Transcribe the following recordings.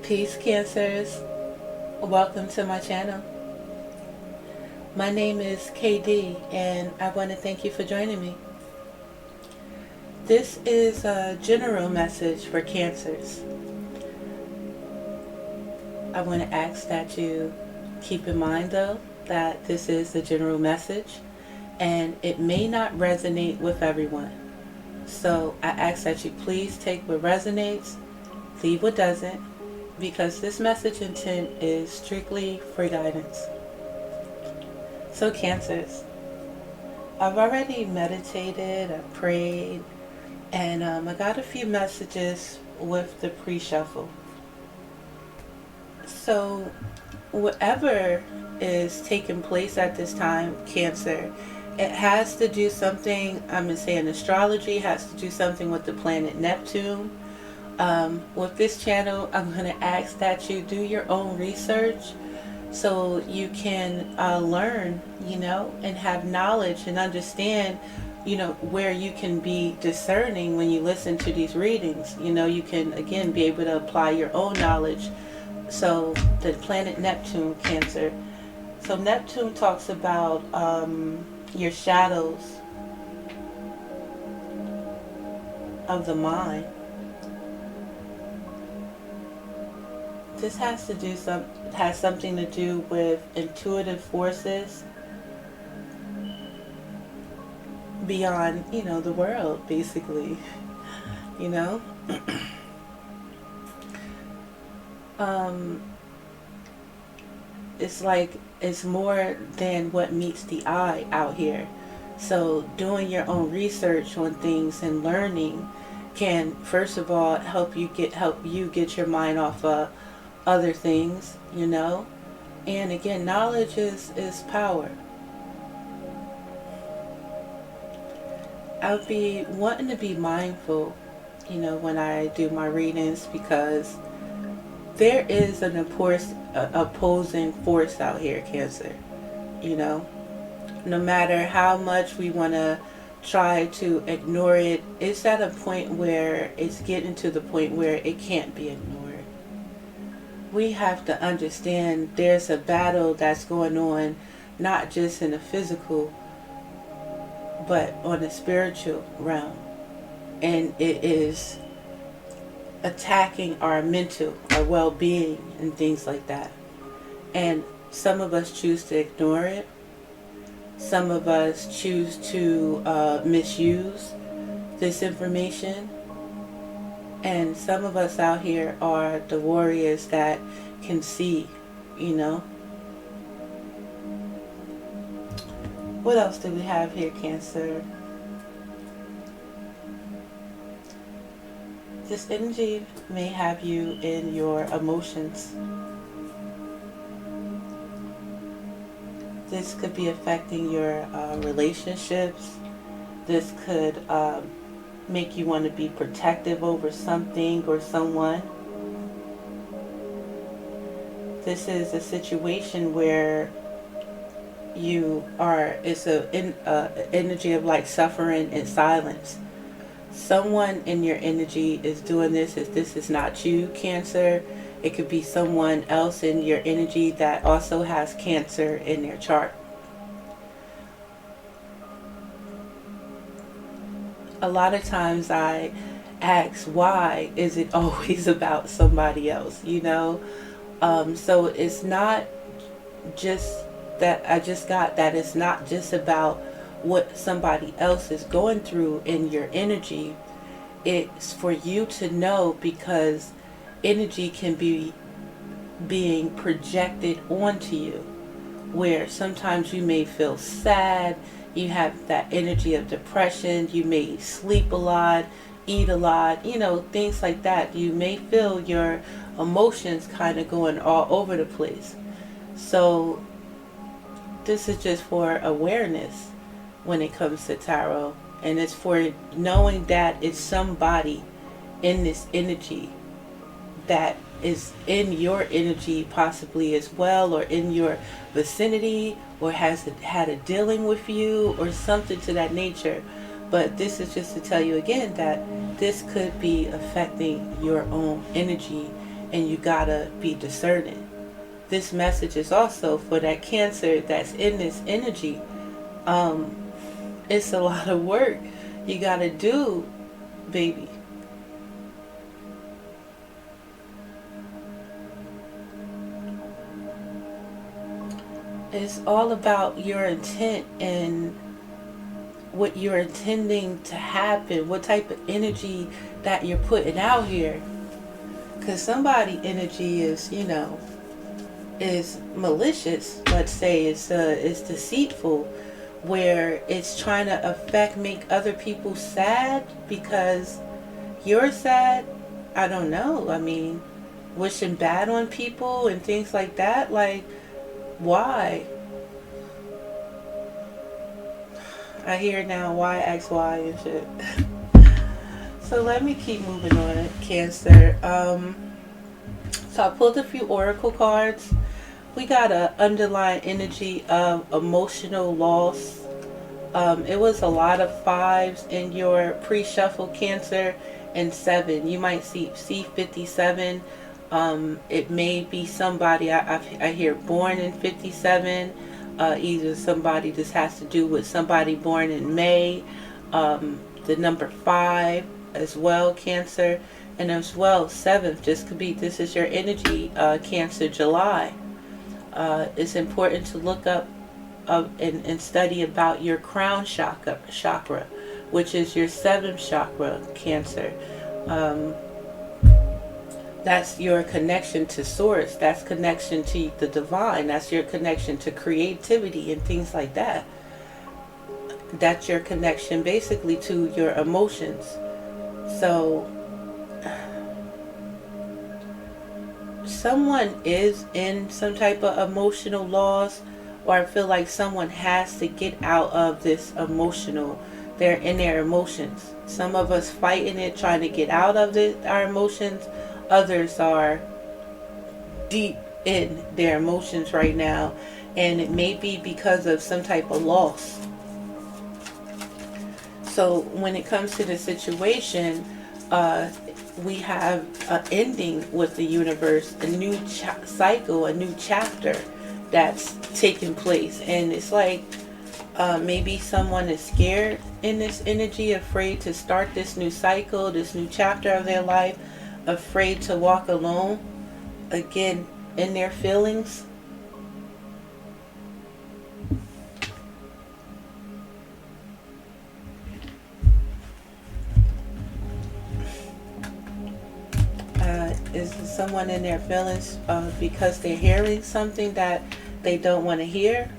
Peace, Cancers. Welcome to my channel. My name is KD, and I want to thank you for joining me. This is a general message for Cancers. I want to ask that you keep in mind, though, that this is a general message, and it may not resonate with everyone. So I ask that you please take what resonates, leave what doesn't, because this message intent is strictly for guidance. So Cancers, I've already meditated, I prayed, and I got a few messages with the pre-shuffle. So whatever is taking place at this time, Cancer, it has to do something, I'm going to say in astrology, has to do something with the planet Neptune. With this channel, I'm going to ask that you do your own research so you can learn, and have knowledge and understand, where you can be discerning when you listen to these readings. You can, again, be able to apply your own knowledge. So the planet Neptune, Cancer. So Neptune talks about your shadows of the mind. This has something to do with intuitive forces beyond, the world, basically. It's like it's more than what meets the eye out here. So doing your own research on things and learning can, first of all, help you get your mind off of other things, and again, knowledge is power. I'll be wanting to be mindful, when I do my readings, because there is an opposing force out here, Cancer. No matter how much we want to try to ignore it, it's at a point where it's getting to the point where it can't be ignored. We have to understand there's a battle that's going on, not just in the physical, but on the spiritual realm. And it is attacking our mental, our well-being, and things like that. And some of us choose to ignore it. Some of us choose to misuse this information. And some of us out here are the warriors that can see, What else do we have here, Cancer? This energy may have you in your emotions. This could be affecting your relationships. This could make you want to be protective over something or someone. This is a situation where it's an energy of like suffering in silence. Someone in your energy is doing this. If this is not you, Cancer, it could be someone else in your energy that also has Cancer in their chart. A lot of times I ask, why is it always about somebody else, So it's not just that I just got that it's not just about what somebody else is going through in your energy. It's for you to know, because energy can be being projected onto you, where sometimes you may feel sad, you have that energy of depression, you may sleep a lot, eat a lot, things like that. You may feel your emotions kind of going all over the place. So this is just for awareness when it comes to tarot, and it's for knowing that it's somebody in this energy that is in your energy possibly as well, or in your vicinity, or has had a dealing with you or something to that nature. But this is just to tell you again that this could be affecting your own energy and you gotta be discerning. This message is also for that Cancer that's in this energy. It's a lot of work you gotta do, baby. It's all about your intent and what you're intending to happen, what type of energy that you're putting out here. Because somebody energy is, is malicious. Let's say it's deceitful, where it's trying to make other people sad because you're sad. I don't know. I mean, wishing bad on people and things like that. Like, why? I hear now why ask why and shit. So let me keep moving on, Cancer. So I pulled a few oracle cards. We got a underlying energy of emotional loss. It was a lot of fives in your pre-shuffle, Cancer, and 7. You might see 57. It may be somebody I hear born in 57. Either somebody, this has to do with somebody born in May. The number 5 as well, Cancer, and as well 7th just could be, this is your energy, Cancer, July. It's important to look up and study about your crown chakra, which is your 7th chakra, Cancer. That's your connection to source. That's connection to the divine. That's your connection to creativity and things like that. That's your connection basically to your emotions. So someone is in some type of emotional loss, or I feel like someone has to get out of this emotional. They're in their emotions. Some of us fighting it, trying to get out of our emotions. Others are deep in their emotions right now, and it may be because of some type of loss. So when it comes to the situation, we have an ending with the universe, a new cycle, a new chapter that's taking place. And it's like maybe someone is scared in this energy, afraid to start this new cycle, this new chapter of their life, afraid to walk alone again in their feelings. Is someone in their feelings because they're hearing something that they don't want to hear?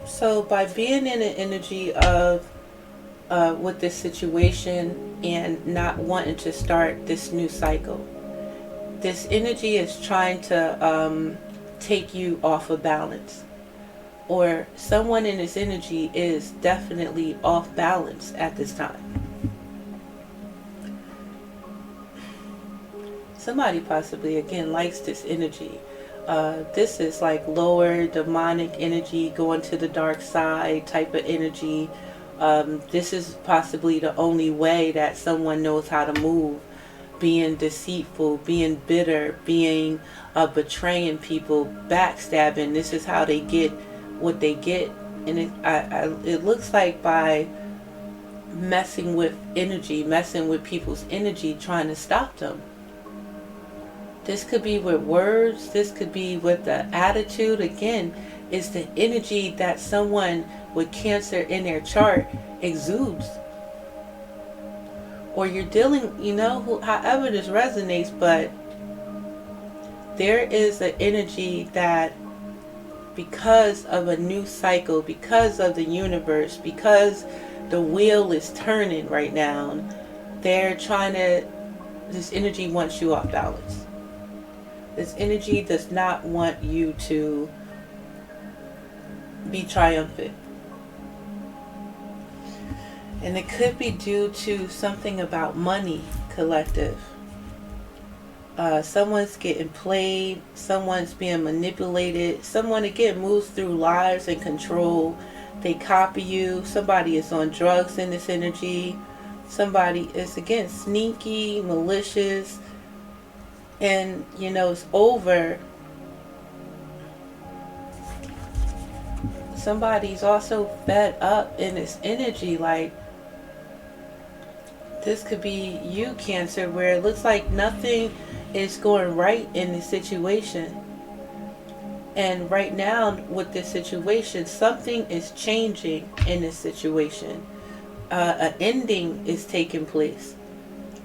So by being in an energy of with this situation and not wanting to start this new cycle, this energy is trying to take you off of balance. Or someone in this energy is definitely off balance at this time. Somebody possibly, again, likes this energy. This is like lower demonic energy, going to the dark side type of energy. This is possibly the only way that someone knows how to move. Being deceitful, being bitter, being betraying people, backstabbing. This is how they get what they get. And it looks like by messing with energy, messing with people's energy, trying to stop them. This could be with words. This could be with the attitude. Again, it's the energy that someone with Cancer in their chart exudes. Or you're dealing, however this resonates, but there is an energy that because of a new cycle, because of the universe, because the wheel is turning right now, this energy wants you off balance. This energy does not want you to be triumphant. And it could be due to something about money, collective. Someone's getting played, someone's being manipulated, someone again moves through lies and control. They copy you. Somebody is on drugs in this energy. Somebody is again sneaky, malicious, and it's over. Somebody's also fed up in this energy, like this could be you, Cancer, where it looks like nothing is going right in the situation. And right now, with this situation, something is changing in this situation. An ending is taking place.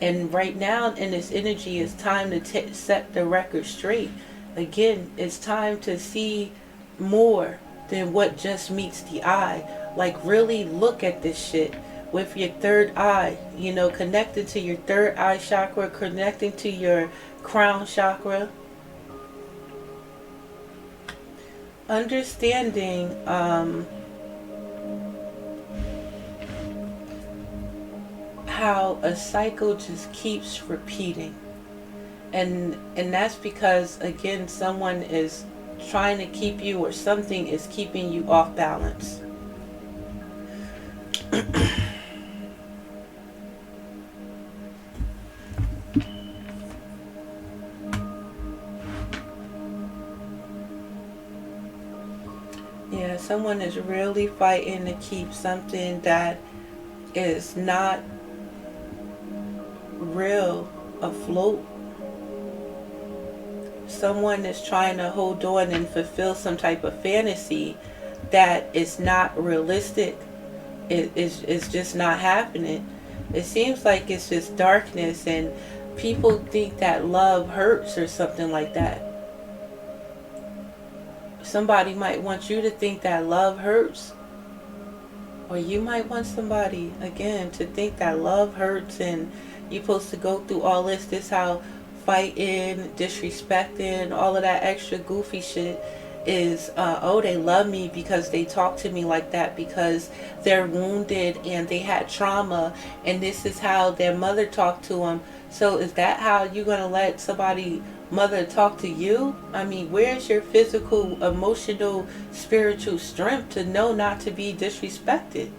And right now, in this energy, it's time to set the record straight. Again, it's time to see more than what just meets the eye. Like, really look at this shit with your third eye, connected to your third eye chakra, connecting to your crown chakra. Understanding how a cycle just keeps repeating. And that's because, again, someone is trying to keep you, or something is keeping you off balance. Yeah, someone is really fighting to keep something that is not real afloat. Someone is trying to hold on and fulfill some type of fantasy that is not realistic. It's just not happening. It seems like it's just darkness, and people think that love hurts or something like that. Somebody might want you to think that love hurts, or you might want somebody again to think that love hurts, and you're supposed to go through all this how fighting, disrespecting, all of that extra goofy shit is, oh, they love me because they talk to me like that, because they're wounded and they had trauma, and this is how their mother talked to them. So is that how you're going to let somebody mother talk to you? I mean, where's your physical, emotional, spiritual strength to know not to be disrespected?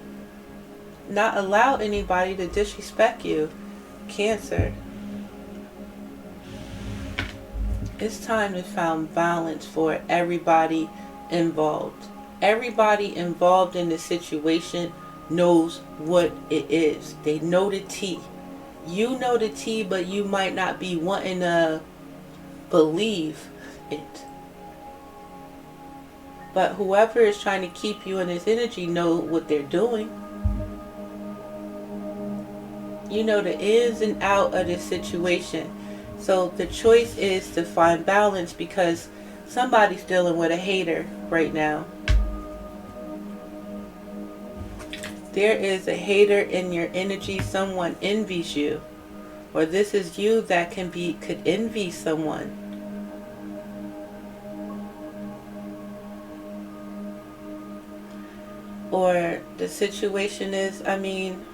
Not allow anybody to disrespect you, Cancer. It's time to find balance for everybody involved. Everybody involved in the situation knows what it is. They know the tea. You know the tea, but you might not be wanting to believe it. But whoever is trying to keep you in this energy know what they're doing. You know the ins and out of this situation. So the choice is to find balance, because somebody's dealing with a hater right now. There is a hater in your energy. Someone envies you. Or this is you that could envy someone. Or the situation is, I mean,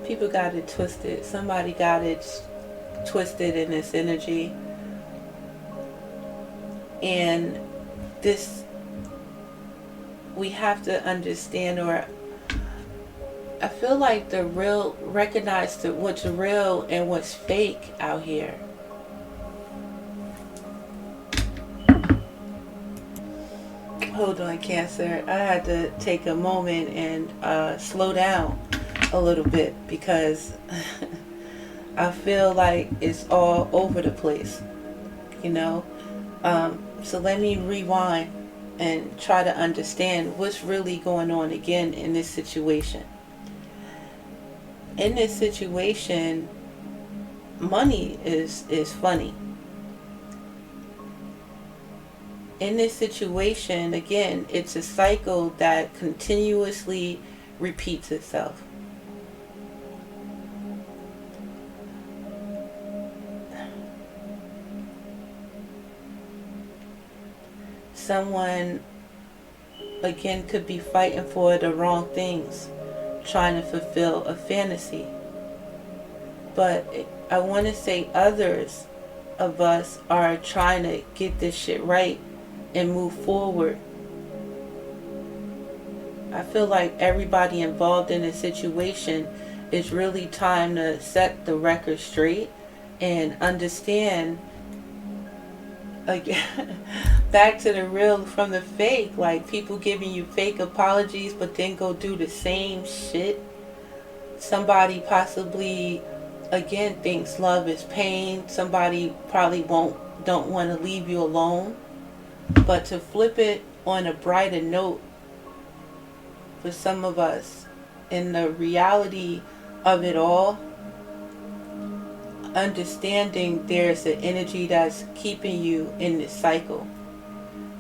people got it twisted. Somebody got it twisted in this energy. And this, we have to understand, or I feel like recognize what's real and what's fake out here. Hold on, Cancer. I had to take a moment and slow down a little bit, because I feel like it's all over the place, so let me rewind and try to understand what's really going on again in this situation. In this situation, money is funny. In this situation, again, it's a cycle that continuously repeats itself. Someone, again could be fighting for the wrong things, trying to fulfill a fantasy. But I want to say others of us are trying to get this shit right and move forward. I feel like everybody involved in a situation is really time to set the record straight and understand, again, back to the real from the fake. Like people giving you fake apologies but then go do the same shit. Somebody possibly, again, thinks love is pain. Somebody probably don't want to leave you alone. But to flip it on a brighter note, for some of us, in the reality of it all, understanding there's an energy that's keeping you in this cycle.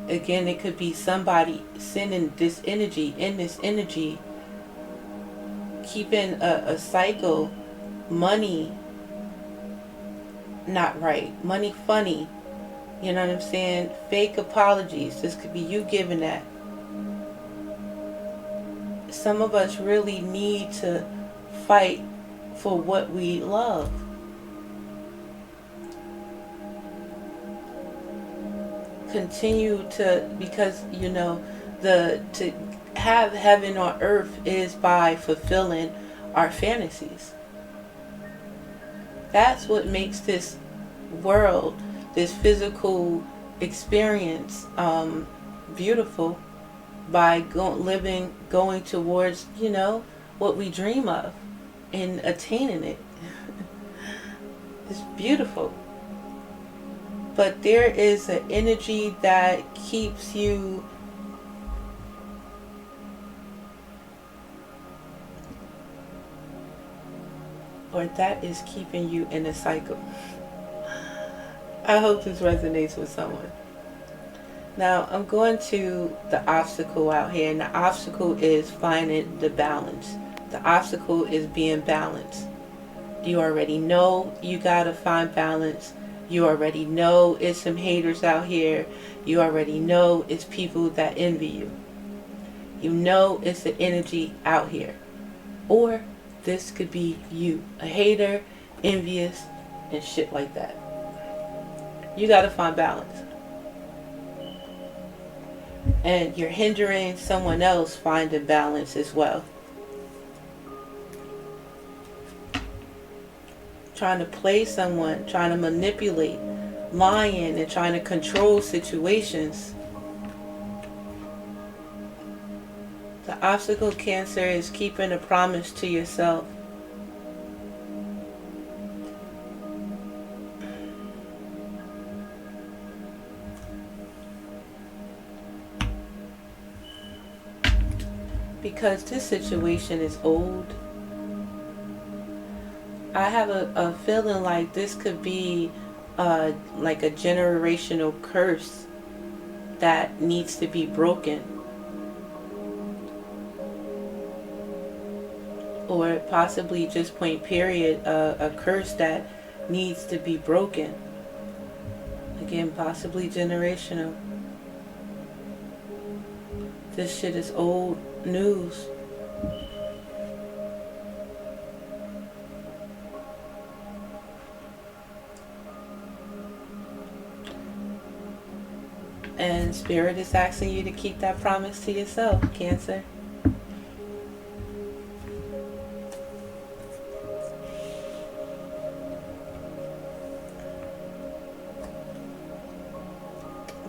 Again, it could be somebody sending this energy, in this energy, keeping a cycle, money not right, money funny, you know what I'm saying? Fake apologies. This could be you giving that. Some of us really need to fight for what we love. Continue to, because to have heaven on earth is by fulfilling our fantasies. That's what makes this world, this physical experience, beautiful, by going towards, what we dream of and attaining it. It's beautiful. But there is an energy that keeps you that is keeping you in a cycle. I hope this resonates with someone. Now, I'm going to the obstacle out here, and the obstacle is finding the balance. The obstacle is being balanced. You already know you gotta find balance. You already know it's some haters out here. You already know it's people that envy you. You know it's the energy out here. Or this could be you, a hater, envious, and shit like that. You gotta find balance. And you're hindering someone else finding balance as well. Trying to play someone, trying to manipulate, lying, and trying to control situations. The obstacle, Cancer, is keeping a promise to yourself. Because this situation is old. I have a feeling like this could be like a generational curse that needs to be broken. Or possibly just point period, a curse that needs to be broken. Again, possibly generational. This shit is old news. And Spirit is asking you to keep that promise to yourself, Cancer.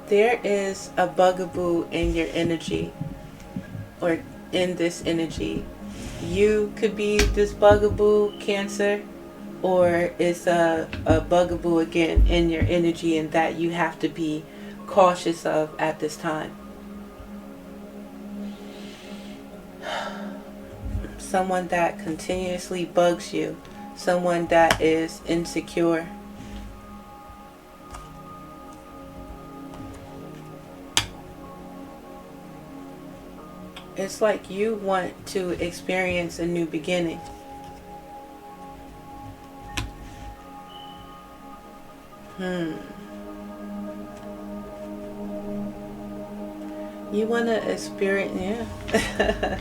There is a bugaboo in your energy, or in this energy. You could be this bugaboo, Cancer, or it's a bugaboo again in your energy, and that you have to be cautious of at this time. Someone that continuously bugs you, someone that is insecure. It's like you want to experience a new beginning. You want to experience, yeah.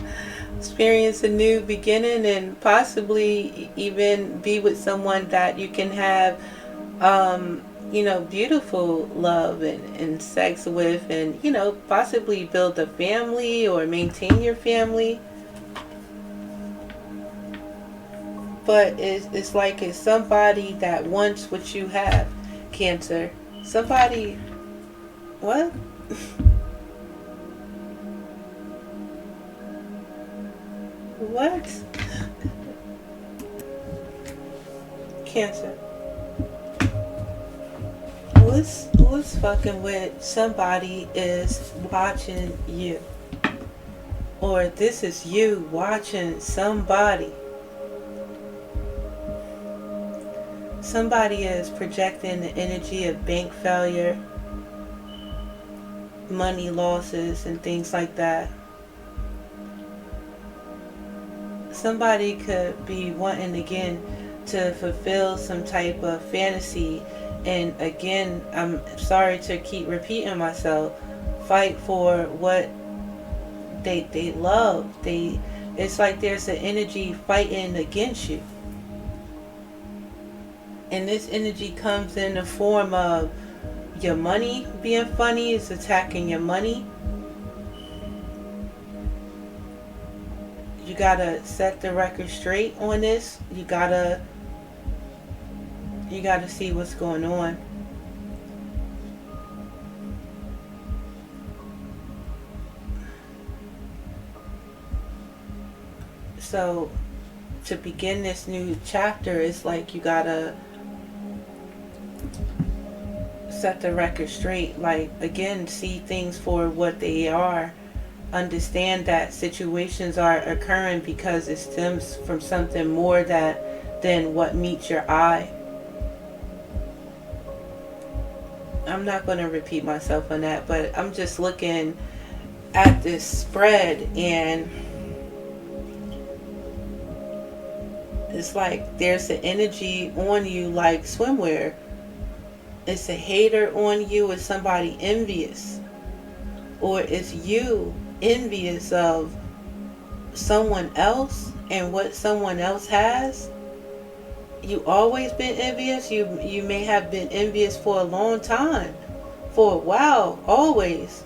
Experience a new beginning and possibly even be with someone that you can have, beautiful love and sex with, and, possibly build a family or maintain your family. But it's like it's somebody that wants what you have, Cancer. Somebody, what? What? Cancer. What's fucking with somebody is watching you. Or this is you watching somebody. Somebody is projecting the energy of bank failure, money losses, and things like that. Somebody could be wanting again to fulfill some type of fantasy, and again, I'm sorry to keep repeating myself, fight for what they love. It's like there's an energy fighting against you. And this energy comes in the form of your money being funny, is attacking your money. You gotta set the record straight on this. You gotta see what's going on. So to begin this new chapter, it's like you gotta set the record straight. Like, again, see things for what they are. Understand that situations are occurring because it stems from something more than what meets your eye. I'm not going to repeat myself on that, but I'm just looking at this spread, and it's like there's an energy on you like swimwear. It's a hater on you, it's somebody envious, or it's you envious of someone else and what someone else has. You always been envious. You may have been envious for a long time, for a while, always.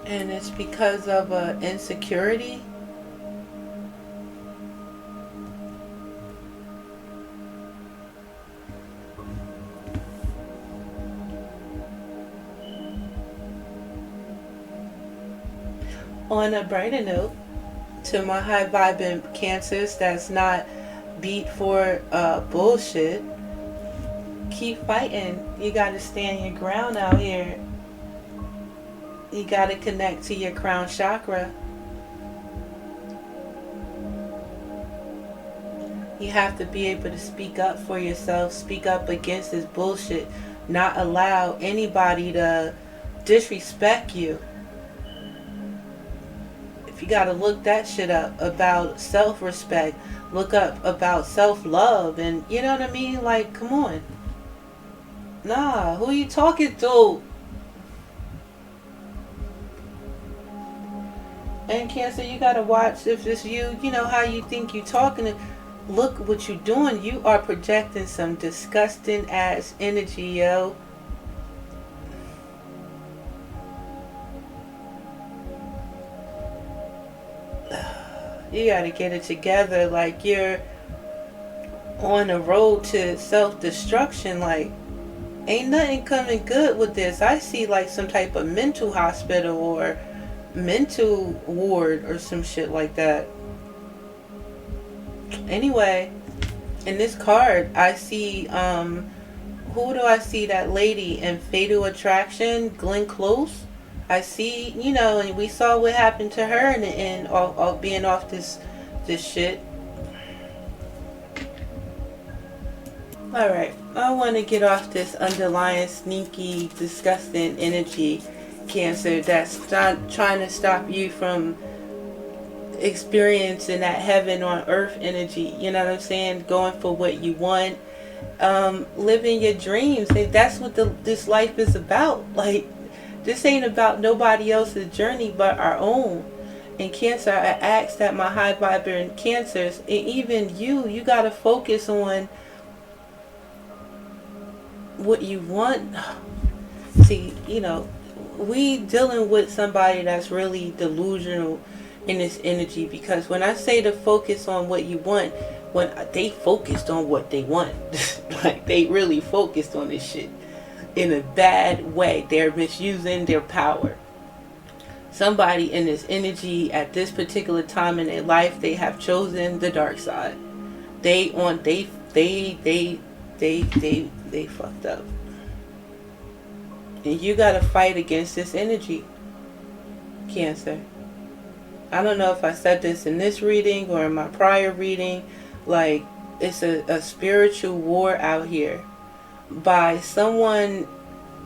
And it's because of insecurity. On a brighter note, to my high vibing Cancers that's not beat for bullshit, keep fighting. You gotta stand your ground out here. You gotta connect to your crown chakra. You have to be able to speak up for yourself, speak up against this bullshit, not allow anybody to disrespect you. If you gotta look that shit up about self-respect, look up about self-love, and you know what I mean? Like, come on. Nah, who you talking to? And Cancer, you gotta watch if it's you, you know how you think you talking. Look what you doing. You are projecting some disgusting ass energy, yo. You gotta get it together. Like, you're on the road to self-destruction. Like, ain't nothing coming good with this. I see like some type of mental hospital or mental ward or some shit like that. Anyway, in this card I see who do I see? That lady in Fatal Attraction, Glenn Close. I see, and we saw what happened to her in the end, of being off this shit. Alright, I want to get off this underlying sneaky, disgusting energy, Cancer, that's trying to stop you from experiencing that heaven on earth energy. You know what I'm saying? Going for what you want, living your dreams. And that's what this life is about. Like, this ain't about nobody else's journey but our own. In Cancer, I ask that my high vibrant Cancers, and even you gotta focus on what you want. See, we dealing with somebody that's really delusional in this energy, because when I say to focus on what you want, when they focused on what they want, like they really focused on this shit in a bad way. They're misusing their power. Somebody in this energy at this particular time in their life, they have chosen the dark side. They fucked up. And you gotta fight against this energy, Cancer. I don't know if I said this in this reading or in my prior reading. Like, it's a spiritual war out here by someone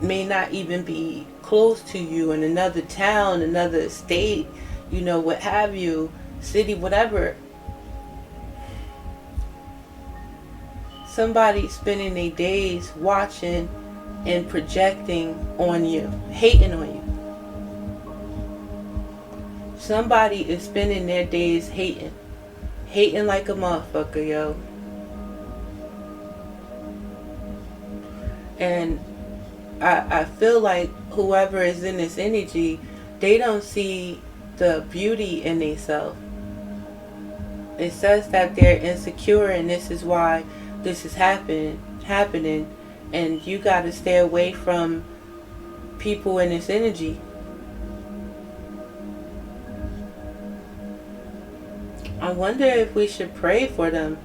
may not even be close to you, in another town, another state, what have you, city, whatever. Somebody spending their days watching and projecting on you, hating on you. Somebody is spending their days hating like a motherfucker, yo. And I feel like whoever is in this energy, they don't see the beauty in themselves. It says that they're insecure, and this is why this is happening. And you got to stay away from people in this energy. I wonder if we should pray for them.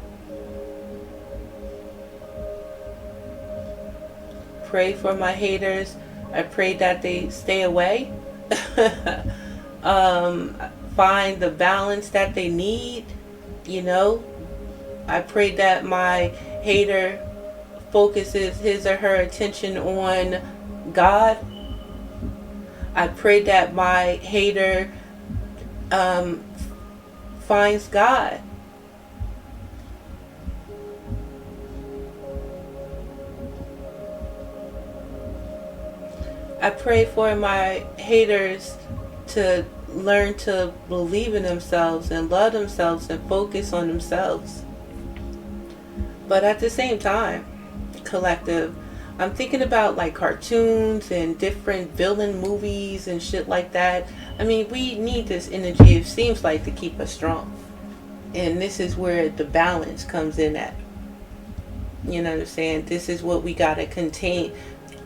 Pray for my haters. I pray that they stay away. Find the balance that they need. I pray that my hater focuses his or her attention on God. I pray that my hater finds God. I pray for my haters to learn to believe in themselves and love themselves and focus on themselves. But at the same time, collective, I'm thinking about like cartoons and different villain movies and shit like that. I mean, we need this energy, it seems like, to keep us strong. And this is where the balance comes in at. You know what I'm saying? This is what we gotta contain.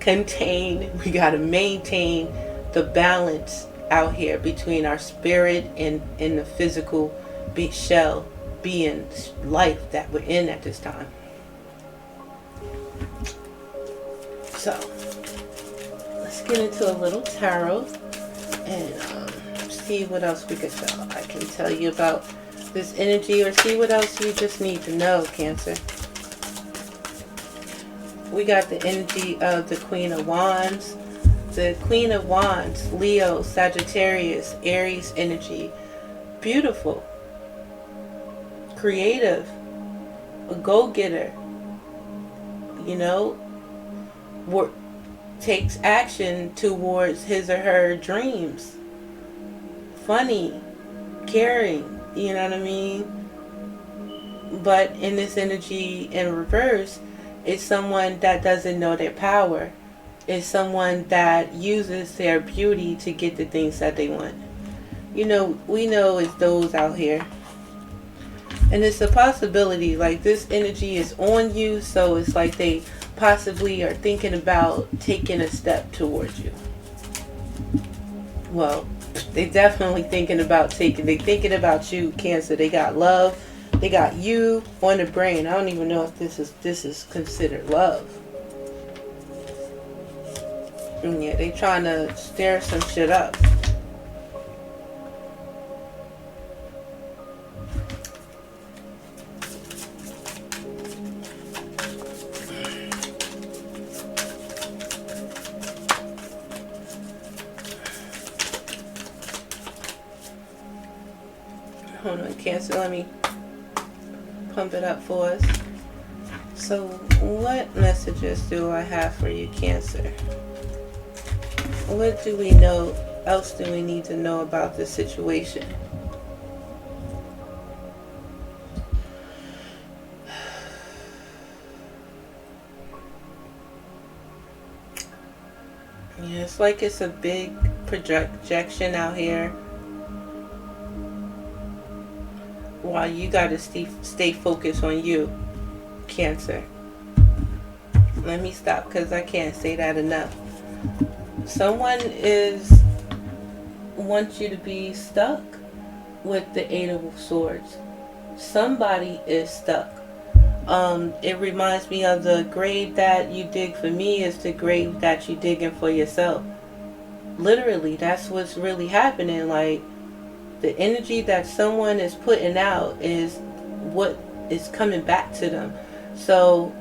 We gotta maintain the balance out here between our spirit and the physical shell being life that we're in at this time. So let's get into a little tarot and see what else we could tell. I can tell you about this energy, or see what else you just need to know, Cancer. We got the energy of the Queen of Wands. The Queen of Wands, Leo, Sagittarius, Aries energy. Beautiful. Creative. A go-getter. Takes action towards his or her dreams. Funny. Caring. You know what I mean? But in this energy in reverse, it's someone that doesn't know their power. It's someone that uses their beauty to get the things that they want. We know it's those out here. And it's a possibility, like this energy is on you, so it's like they possibly are thinking about taking a step towards you. Well, they definitely thinking about you, Cancer. They got love. They got you on the brain. I don't even know if this is considered love. And yeah, they trying to stir some shit up. Hold on, Cancer, let me pump it up for us. So what messages do I have for you, Cancer? What do we know? Else do we need to know about this situation? Yeah, it's like it's a big projection out here, while you gotta stay focused on you, Cancer. Let me stop because I can't say that enough. Someone wants you to be stuck with the Eight of Swords. Somebody is stuck. It reminds me of the grave that you dig for me is the grave that you digging for yourself. Literally, that's what's really happening. Like, the energy that someone is putting out is what is coming back to them. So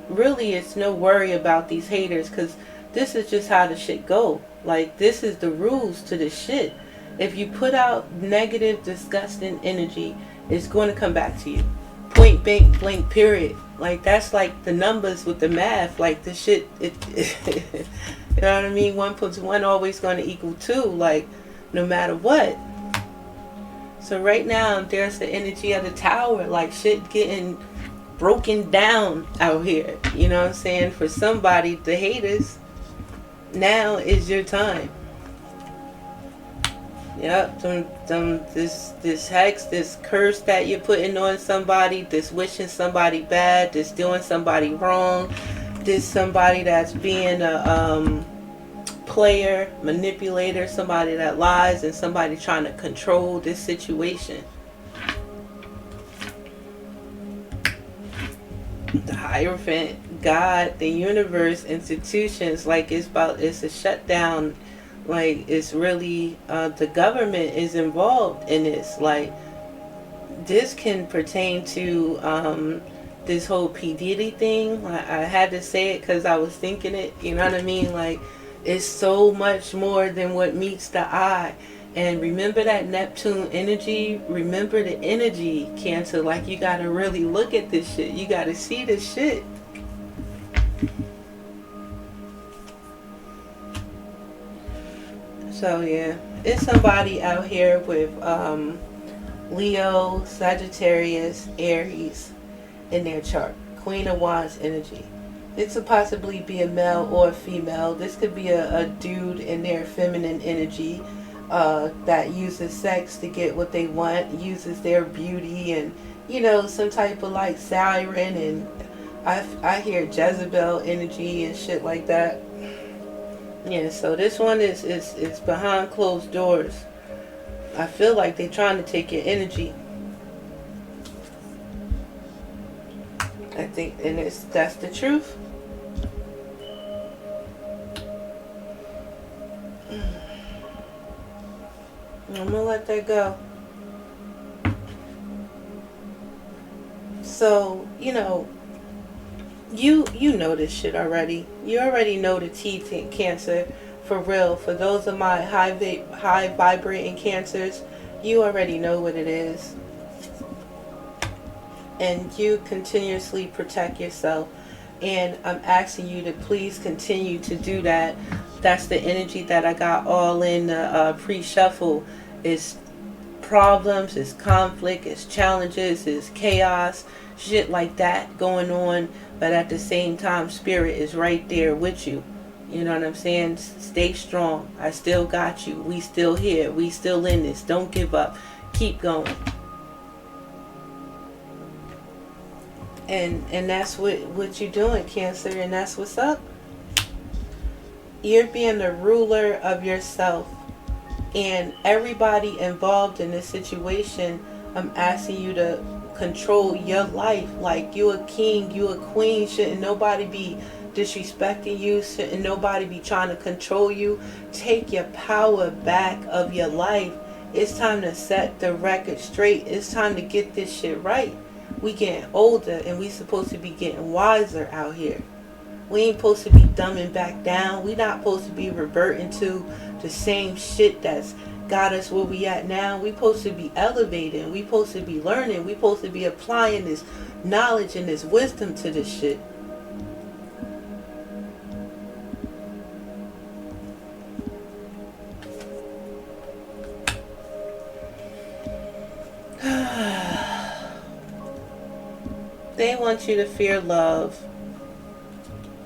really, it's no worry about these haters, because this is just how the shit go. Like, this is the rules to this shit. If you put out negative, disgusting energy, it's going to come back to you. Point blank period. Like, that's like the numbers with the math. Like, the shit, you know what I mean? 1 plus 1 always going to equal 2. Like, no matter what. So right now, there's the energy of the Tower. Like, shit getting broken down out here. You know what I'm saying? For somebody, the haters, now is your time. Yep, this hex, this curse that you're putting on somebody, this wishing somebody bad, this doing somebody wrong, this somebody that's being a player, manipulator, somebody that lies, and somebody trying to control this situation. The Hierophant, God, the universe, institutions, like it's a shutdown. Like, it's really the government is involved in this. Like, this can pertain to this whole P. Diddy thing. I had to say it because I was thinking it, you know what I mean? Like, it's so much more than what meets the eye. And remember that Neptune energy. Remember the energy, Cancer. Like, you got to really look at this shit. You got to see this shit. So yeah, it's somebody out here with Leo, Sagittarius, Aries in their chart. Queen of Wands energy. It could possibly be a male or a female. This could be a dude in their feminine energy that uses sex to get what they want, uses their beauty and, you know, some type of like siren, and I hear Jezebel energy and shit like that. Yeah, so this one is behind closed doors. I feel like they're trying to take your energy. I think, and that's the truth. I'm gonna let that go. So, you know, you know this shit already. You already know the tea, Cancer. For real. For those of my high vibrating Cancers, you already know what it is. And you continuously protect yourself. And I'm asking you to please continue to do that. That's the energy that I got all in the pre-shuffle. It's problems, it's conflict, it's challenges, it's chaos, shit like that going on. But at the same time, Spirit is right there with you. You know what I'm saying? Stay strong. I still got you. We still here. We still in this. Don't give up. Keep going. And that's what you're doing, Cancer. And that's what's up. You're being the ruler of yourself. And everybody involved in this situation, I'm asking you to control your life. Like, you a king, you a queen. Shouldn't nobody be disrespecting you. Shouldn't nobody be trying to control you. Take your power back of your life. It's time to set the record straight. It's time to get this shit right. We getting older and we supposed to be getting wiser out here. We ain't supposed to be dumbing back down. We not supposed to be reverting to the same shit that's got us where we at now. We supposed to be elevating. We supposed to be learning. We supposed to be applying this knowledge and this wisdom to this shit. They want you to fear love.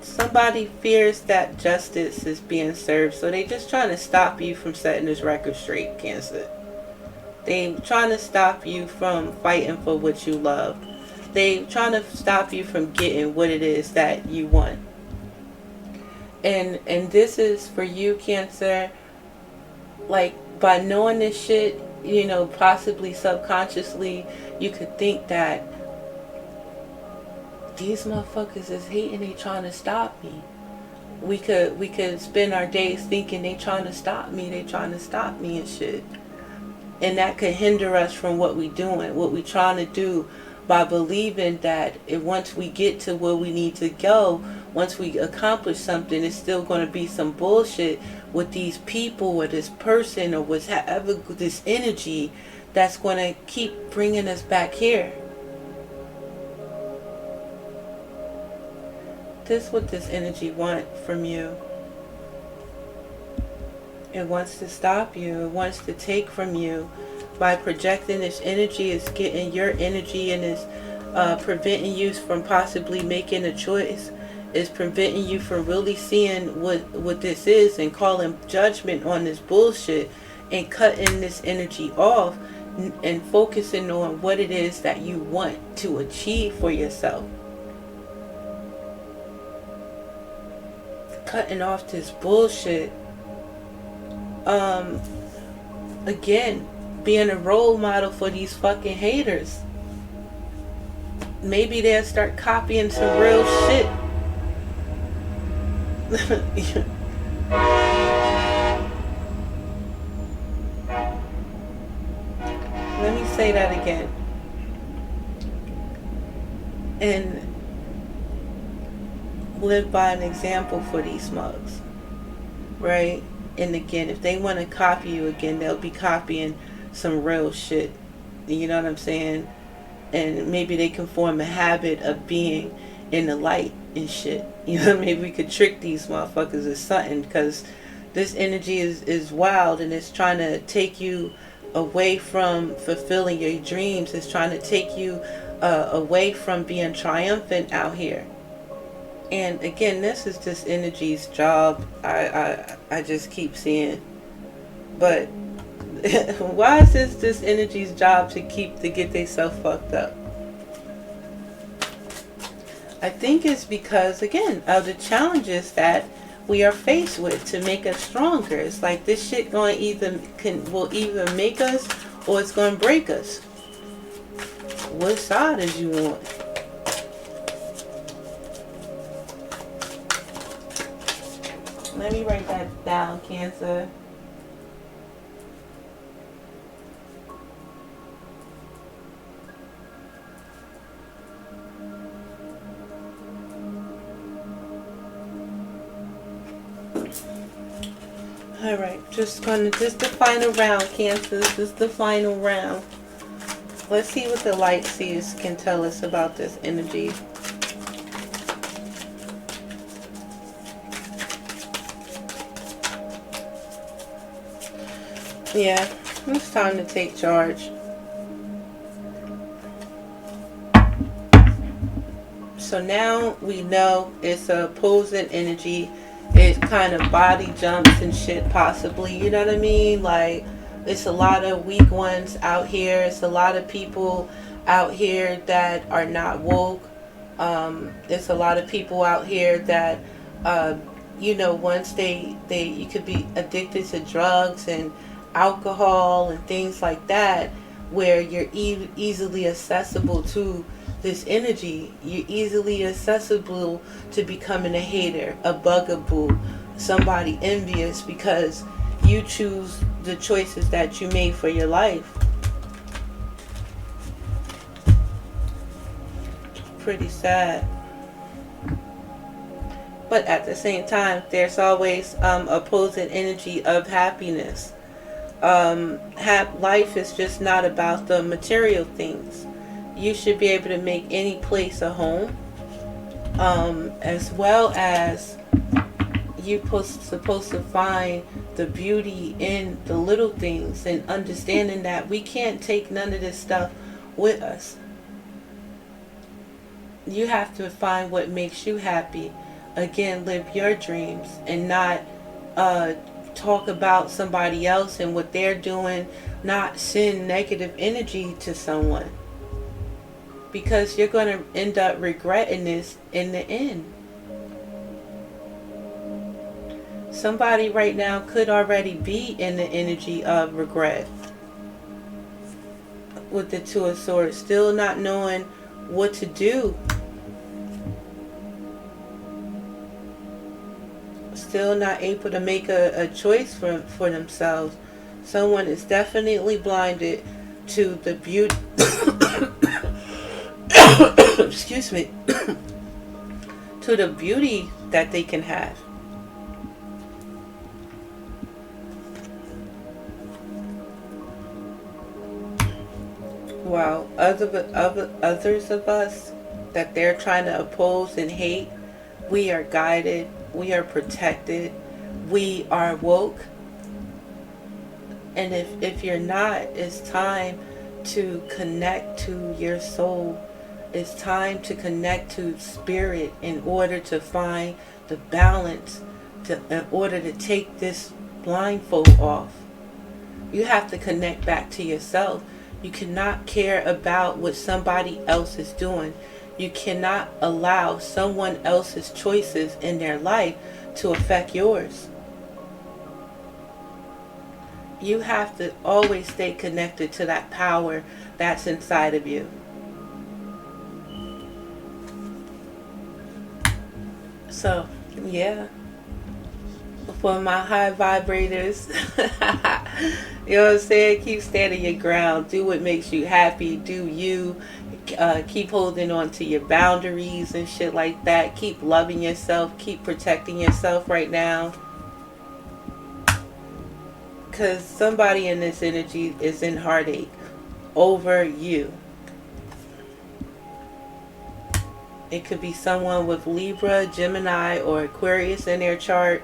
Somebody fears that justice is being served, so they just trying to stop you from setting this record straight, Cancer. They trying to stop you from fighting for what you love. They trying to stop you from getting what it is that you want. And this is for you, Cancer. Like, by knowing this shit, you know, possibly subconsciously, you could think that these motherfuckers is hating, they trying to stop me. We could spend our days thinking they trying to stop me, and shit. And that could hinder us from what we doing, what we trying to do, by believing that once we get to where we need to go, once we accomplish something, it's still going to be some bullshit with these people or this person or whatever, this energy that's going to keep bringing us back here. This is what this energy wants from you. It wants to stop you. It wants to take from you. By projecting this energy, it's getting your energy and is preventing you from possibly making a choice. It's preventing you from really seeing what this is and calling judgment on this bullshit and cutting this energy off and focusing on what it is that you want to achieve for yourself. Cutting off this bullshit. Again, being a role model for these fucking haters. Maybe they'll start copying some real shit. Let me say that again. And live by an example for these mugs, right? And again, if they want to copy you again, they'll be copying some real shit. You know what I'm saying? And maybe they can form a habit of being in the light and shit. You know, maybe we could trick these motherfuckers or something, because this energy is wild and it's trying to take you away from fulfilling your dreams. It's trying to take you away from being triumphant out here. And again, this is this energy's job. I just keep seeing. But why is this energy's job to get themselves fucked up? I think it's because, again, of the challenges that we are faced with to make us stronger. It's like this shit will either make us or it's going to break us. What side is you on? Let me write that down, Cancer. Alright, just the final round, Cancer. This is the final round. Let's see what the light seers can tell us about this energy. Yeah, it's time to take charge. So now we know it's a opposing energy. It kind of body jumps and shit, possibly. You know what I mean? Like, it's a lot of weak ones out here. It's a lot of people out here that are not woke. It's a lot of people out here that, once you could be addicted to drugs and alcohol and things like that, where you're easily accessible to this energy. You're easily accessible to becoming a hater, a bugaboo, somebody envious because you choose the choices that you made for your life. Pretty sad. But at the same time, there's always opposing energy of happiness. life is just not about the material things. You should be able to make any place a home, as well as supposed to find the beauty in the little things, and understanding that we can't take none of this stuff with us. You have to find what makes you happy. Again, live your dreams and not uh, talk about somebody else and what they're doing, not send negative energy to someone, because you're going to end up regretting this in the end. Somebody right now could already be in the energy of regret with the Two of Swords, still not knowing what to do, still not able to make a choice for themselves. Someone is definitely blinded to the beauty excuse me to the beauty that they can have. While others of us that they're trying to oppose and hate, we are guided, we are protected, we are woke. And if you're not, it's time to connect to your soul. It's time to connect to spirit in order to find the balance, in order to take this blindfold off. You have to connect back to yourself. You cannot care about what somebody else is doing. You cannot allow someone else's choices in their life to affect yours. You have to always stay connected to that power that's inside of you. So, yeah. For my high vibrators, you know what I'm saying? Keep standing your ground. Do what makes you happy. Do you. Keep holding on to your boundaries and shit like that. Keep loving yourself. Keep protecting yourself right now. Because somebody in this energy is in heartache over you. It could be someone with Libra, Gemini, or Aquarius in their chart,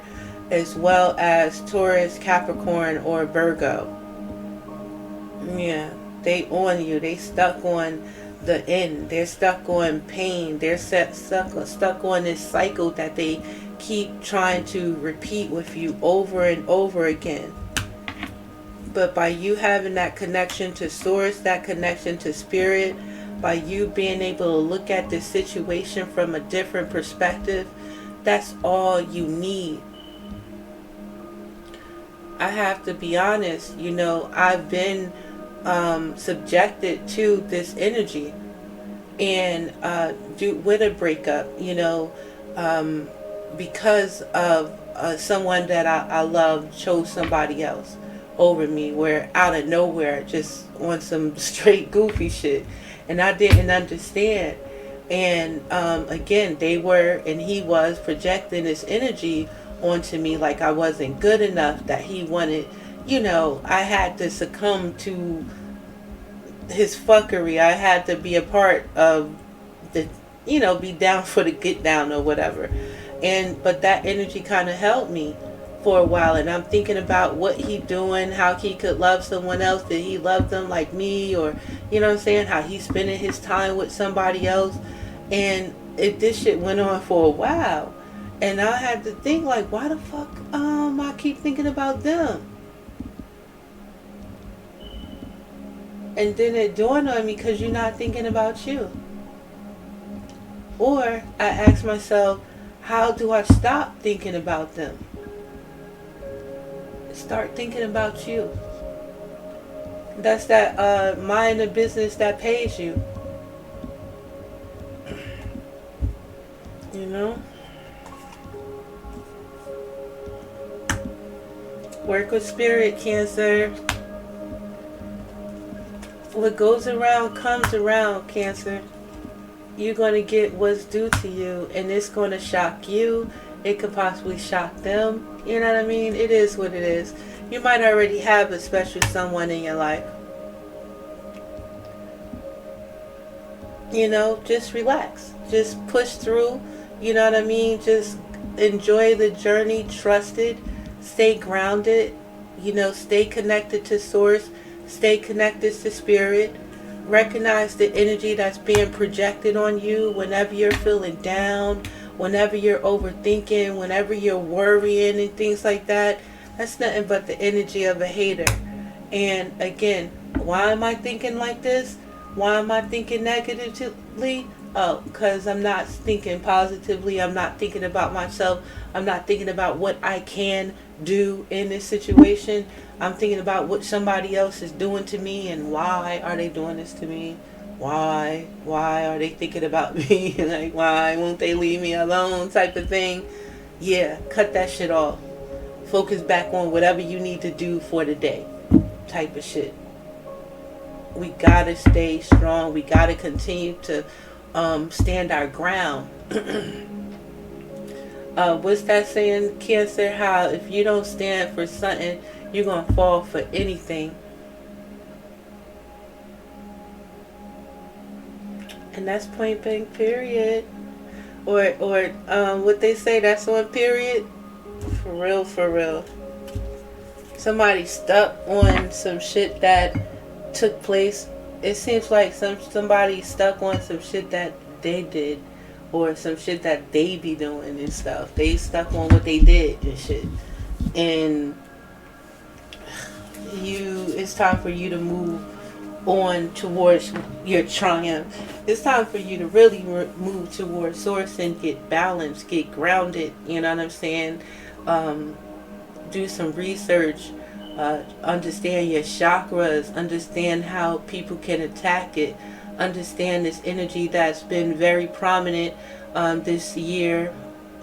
as well as Taurus, Capricorn, or Virgo. Yeah, they on you. They stuck on the end. They're stuck on pain. They're stuck on this cycle that they keep trying to repeat with you over and over again. But by you having that connection to source, that connection to spirit, by you being able to look at this situation from a different perspective, that's all you need. I have to be honest, I've been subjected to this energy, and with a breakup, because of someone that I love chose somebody else over me, where out of nowhere, just on some straight goofy shit, and I didn't understand. And again, they were and he was projecting this energy onto me like I wasn't good enough, that he wanted, I had to succumb to his fuckery. I had to be a part of the, be down for the get down or whatever. But that energy kind of helped me for a while, and I'm thinking about what he doing, how he could love someone else. Did he love them like me? Or, how he's spending his time with somebody else. And this shit went on for a while. And I had to think, like, why the fuck I keep thinking about them? And then it dawned on me, because you're not thinking about you. Or I asked myself, how do I stop thinking about them? Start thinking about you. That's that mind the business that pays you. Work with spirit, Cancer. What goes around comes around, Cancer. You're going to get what's due to you, and it's going to shock you. It could possibly shock them. You know what I mean? It is what it is. You might already have a special someone in your life. You know, just relax. Just push through. You know what I mean? Just enjoy the journey. Trust it. Stay grounded. You know, stay connected to source. Stay connected to spirit. Recognize the energy that's being projected on you whenever you're feeling down, whenever you're overthinking, whenever you're worrying and things like that. That's nothing but the energy of a hater. And again, why am I thinking like this? Why am I thinking negatively? Oh, because I'm not thinking positively. I'm not thinking about myself. I'm not thinking about what I can do in this situation. I'm thinking about what somebody else is doing to me and why are they doing this to me? Why? Why are they thinking about me? Like, why won't they leave me alone? Type of thing. Yeah, cut that shit off. Focus back on whatever you need to do for the day. Type of shit. We gotta stay strong. We gotta continue to stand our ground. What's that saying, Cancer? How if you don't stand for something, you're gonna fall for anything. And that's point blank period. Or what they say, that's on period. For real, for real. Somebody stuck on some shit that took place. It seems like somebody stuck on some shit that they did, or some shit that they be doing and stuff. They stuck on what they did and shit. And it's time for you to move on towards your triumph. It's time for you to really move towards source and get balanced, get grounded. You know what I'm saying? Do some research. Understand your chakras. Understand how people can attack it. Understand this energy that's been very prominent this year,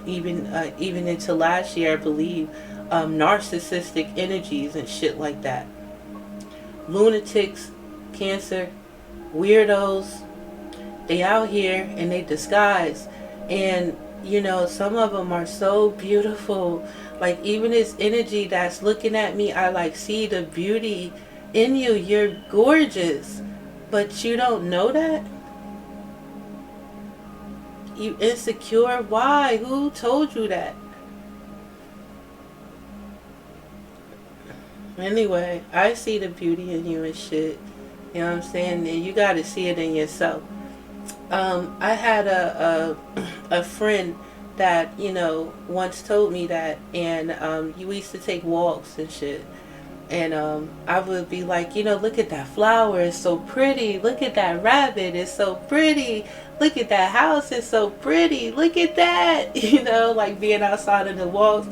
even into last year, I believe. Narcissistic energies and shit like that. Lunatics, Cancer, weirdos, they out here and they disguise. And you know, some of them are so beautiful. Like, even this energy that's looking at me, I like see the beauty in you. You're gorgeous, but you don't know that. You insecure. Why? Who told you that? Anyway, I see the beauty in you and shit. You know what I'm saying? And you got to see it in yourself. I had a friend that, you know, once told me that, and we used to take walks and shit. And I would be like, you know, look at that flower, it's so pretty. Look at that rabbit, it's so pretty. Look at that house, it's so pretty. Look at that, you know, like being outside in the walks.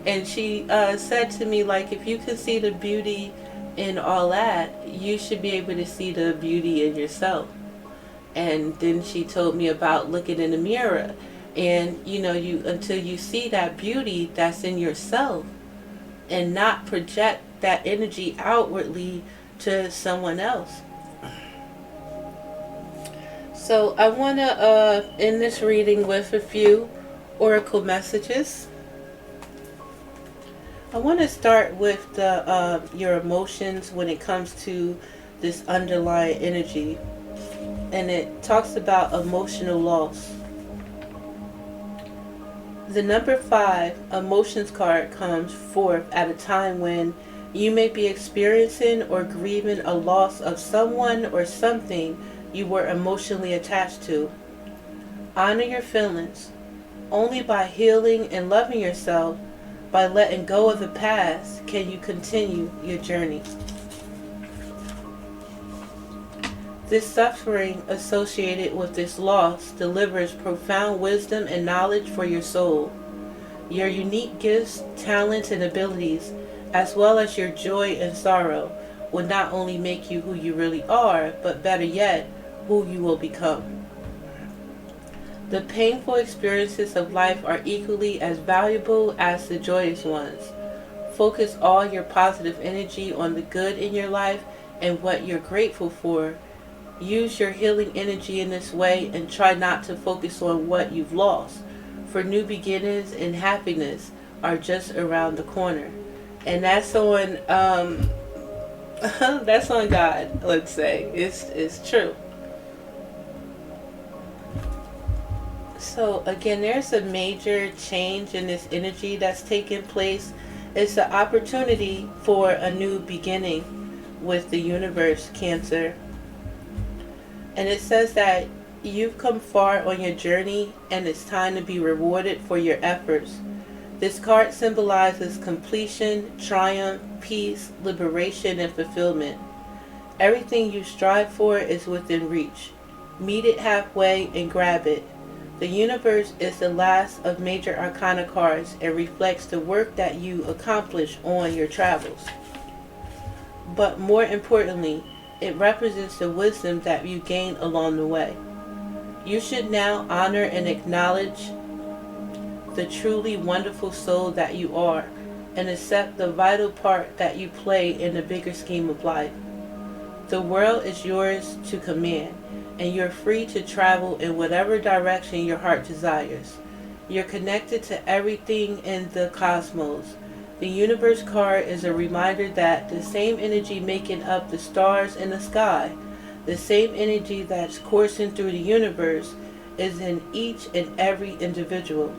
And she said to me, like, if you can see the beauty in all that, you should be able to see the beauty in yourself. And then she told me about looking in the mirror. And, you know, until you see that beauty that's in yourself and not project that energy outwardly to someone else. So I want to end this reading with a few oracle messages. I want to start with your emotions when it comes to this underlying energy. And it talks about emotional loss. The number 5 emotions card comes forth at a time when you may be experiencing or grieving a loss of someone or something you were emotionally attached to. Honor your feelings. Only by healing and loving yourself, by letting go of the past, can you continue your journey. This suffering associated with this loss delivers profound wisdom and knowledge for your soul. Your unique gifts, talents, and abilities, as well as your joy and sorrow, will not only make you who you really are, but better yet, who you will become. The painful experiences of life are equally as valuable as the joyous ones. Focus all your positive energy on the good in your life and what you're grateful for. Use your healing energy in this way and try not to focus on what you've lost, for new beginnings and happiness are just around the corner. And that's on that's on God. Let's say it's true. So again, there's a major change in this energy that's taking place. It's an opportunity for a new beginning with the universe, Cancer. And it says that you've come far on your journey and it's time to be rewarded for your efforts. This card symbolizes completion, triumph, peace, liberation, and fulfillment. Everything you strive for is within reach. Meet it halfway and grab it. The universe is the last of major arcana cards and reflects the work that you accomplish on your travels. But more importantly, it represents the wisdom that you gain along the way. You should now honor and acknowledge the truly wonderful soul that you are and accept the vital part that you play in the bigger scheme of life. The world is yours to command, and you're free to travel in whatever direction your heart desires. You're connected to everything in the cosmos. The universe card is a reminder that the same energy making up the stars in the sky, the same energy that's coursing through the universe, is in each and every individual.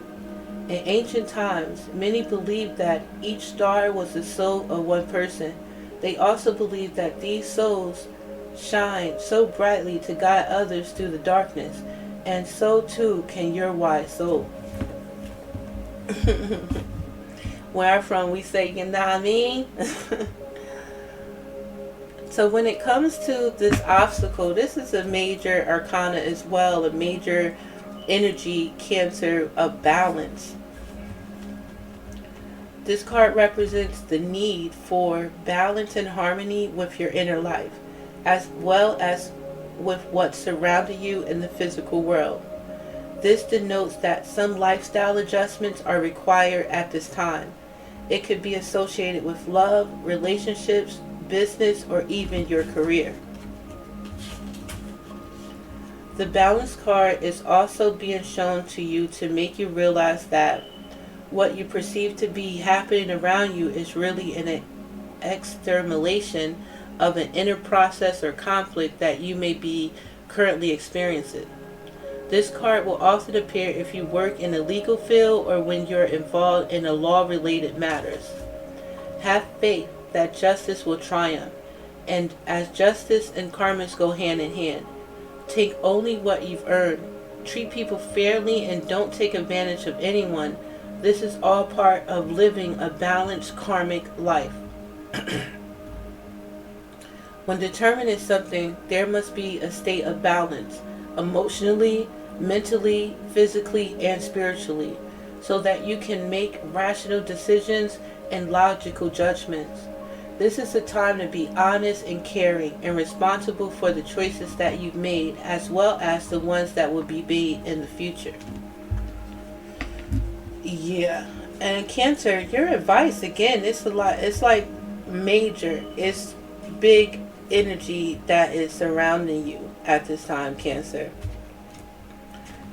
In ancient times, many believed that each star was the soul of one person. They also believed that these souls shine so brightly to guide others through the darkness, and so too can your wise soul. Where I'm from, we say, you know what I mean? So when it comes to this obstacle, this is a major arcana as well, a major energy, Cancer, of balance. This card represents the need for balance and harmony with your inner life, as well as with what's surrounding you in the physical world. This denotes that some lifestyle adjustments are required at this time. It could be associated with love, relationships, business, or even your career. The balance card is also being shown to you to make you realize that what you perceive to be happening around you is really an externalization of an inner process or conflict that you may be currently experiencing. This card will often appear if you work in the legal field or when you're involved in a law-related matters. Have faith that justice will triumph, and as justice and karma go hand in hand. Take only what you've earned. Treat people fairly and don't take advantage of anyone. This is all part of living a balanced karmic life. When determining something, there must be a state of balance, emotionally, mentally, physically, and spiritually, so that you can make rational decisions and logical judgments. This is a time to be honest and caring and responsible for the choices that you've made, as well as the ones that will be made in the future. Yeah. And Cancer, your advice, again, it's a lot. It's like major. It's big energy that is surrounding you at this time, Cancer.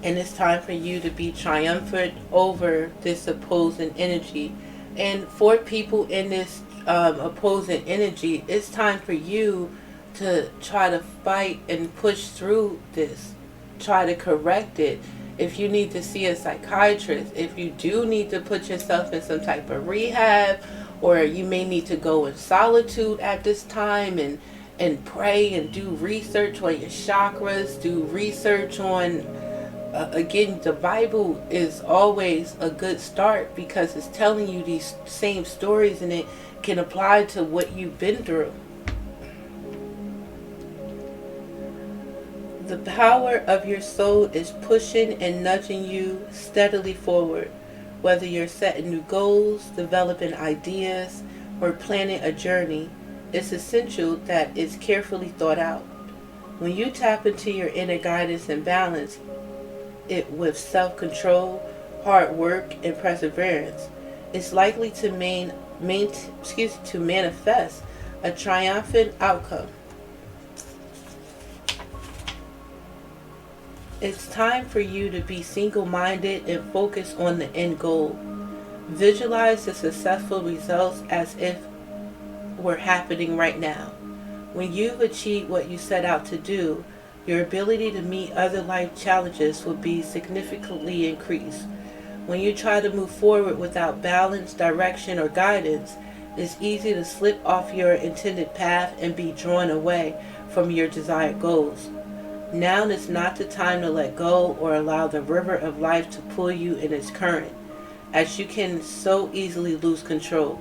And it's time for you to be triumphant over this opposing energy. And for people in this opposing energy, it's time for you to try to fight and push through this. Try to correct it. If you need to see a psychiatrist, if you do need to put yourself in some type of rehab, or you may need to go in solitude at this time and pray and do research on your chakras, do research on, again, the Bible is always a good start because it's telling you these same stories and it can apply to what you've been through. The power of your soul is pushing and nudging you steadily forward. Whether you're setting new goals, developing ideas, or planning a journey, it's essential that it's carefully thought out. When you tap into your inner guidance and balance it with self-control, hard work, and perseverance, it's likely to manifest a triumphant outcome. It's time for you to be single-minded and focus on the end goal. Visualize the successful results as if were happening right now. When you've achieved what you set out to do, your ability to meet other life challenges will be significantly increased. When you try to move forward without balance, direction, or guidance, it's easy to slip off your intended path and be drawn away from your desired goals. Now is not the time to let go or allow the river of life to pull you in its current, as you can so easily lose control.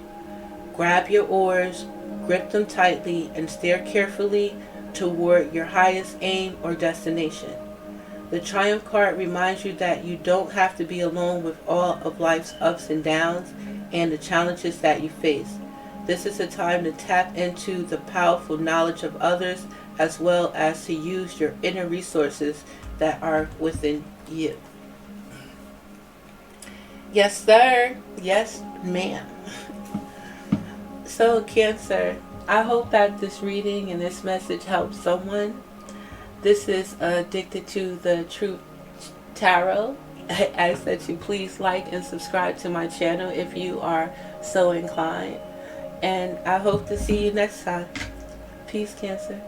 Grab your oars, grip them tightly, and steer carefully toward your highest aim or destination. The Triumph card reminds you that you don't have to be alone with all of life's ups and downs and the challenges that you face. This is a time to tap into the powerful knowledge of others as well as to use your inner resources that are within you. Yes, sir. Yes, ma'am. So, Cancer, I hope that this reading and this message helps someone. This is Addicted to the Truth Tarot. I ask that you please like and subscribe to my channel if you are so inclined. And I hope to see you next time. Peace, Cancer.